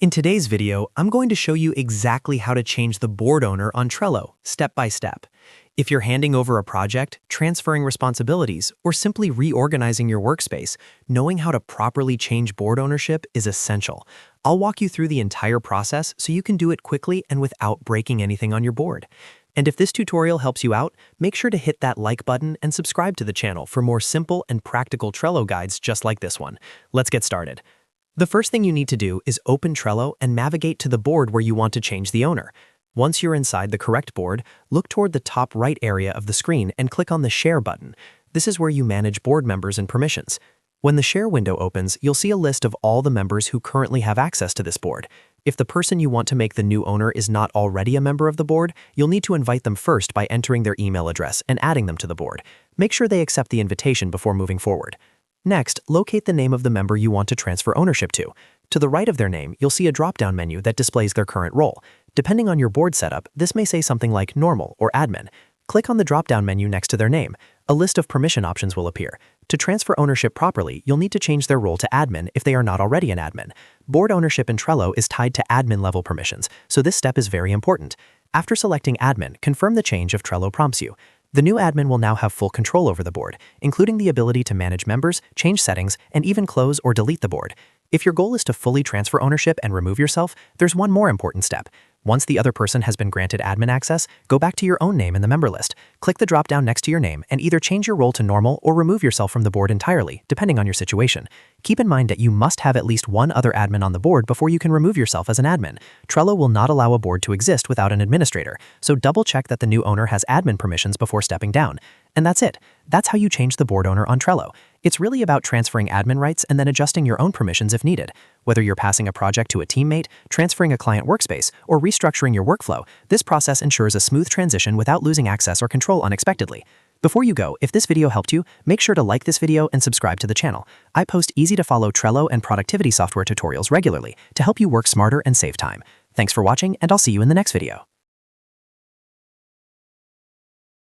In today's video, I'm going to show you exactly how to change the board owner on Trello, step by step. If you're handing over a project, transferring responsibilities, or simply reorganizing your workspace, knowing how to properly change board ownership is essential. I'll walk you through the entire process so you can do it quickly and without breaking anything on your board. And if this tutorial helps you out, make sure to hit that like button and subscribe to the channel for more simple and practical Trello guides just like this one. Let's get started. The first thing you need to do is open Trello and navigate to the board where you want to change the owner. Once you're inside the correct board, look toward the top right area of the screen and click on the Share button. This is where you manage board members and permissions. When the Share window opens, you'll see a list of all the members who currently have access to this board. If the person you want to make the new owner is not already a member of the board, you'll need to invite them first by entering their email address and adding them to the board. Make sure they accept the invitation before moving forward. Next, locate the name of the member you want to transfer ownership to. To the right of their name, you'll see a drop-down menu that displays their current role. Depending on your board setup, this may say something like Normal or Admin. Click on the drop-down menu next to their name. A list of permission options will appear. To transfer ownership properly, you'll need to change their role to Admin if they are not already an admin. Board ownership in Trello is tied to admin-level permissions, so this step is very important. After selecting Admin, confirm the change if Trello prompts you. The new admin will now have full control over the board, including the ability to manage members, change settings, and even close or delete the board. If your goal is to fully transfer ownership and remove yourself, there's one more important step. Once the other person has been granted admin access, go back to your own name in the member list. Click the drop-down next to your name and either change your role to normal or remove yourself from the board entirely, depending on your situation. Keep in mind that you must have at least one other admin on the board before you can remove yourself as an admin. Trello will not allow a board to exist without an administrator, so double-check that the new owner has admin permissions before stepping down. And that's it. That's how you change the board owner on Trello. It's really about transferring admin rights and then adjusting your own permissions if needed. Whether you're passing a project to a teammate, transferring a client workspace, or restructuring your workflow, this process ensures a smooth transition without losing access or control unexpectedly. Before you go, if this video helped you, make sure to like this video and subscribe to the channel. I post easy-to-follow Trello and productivity software tutorials regularly to help you work smarter and save time. Thanks for watching, and I'll see you in the next video.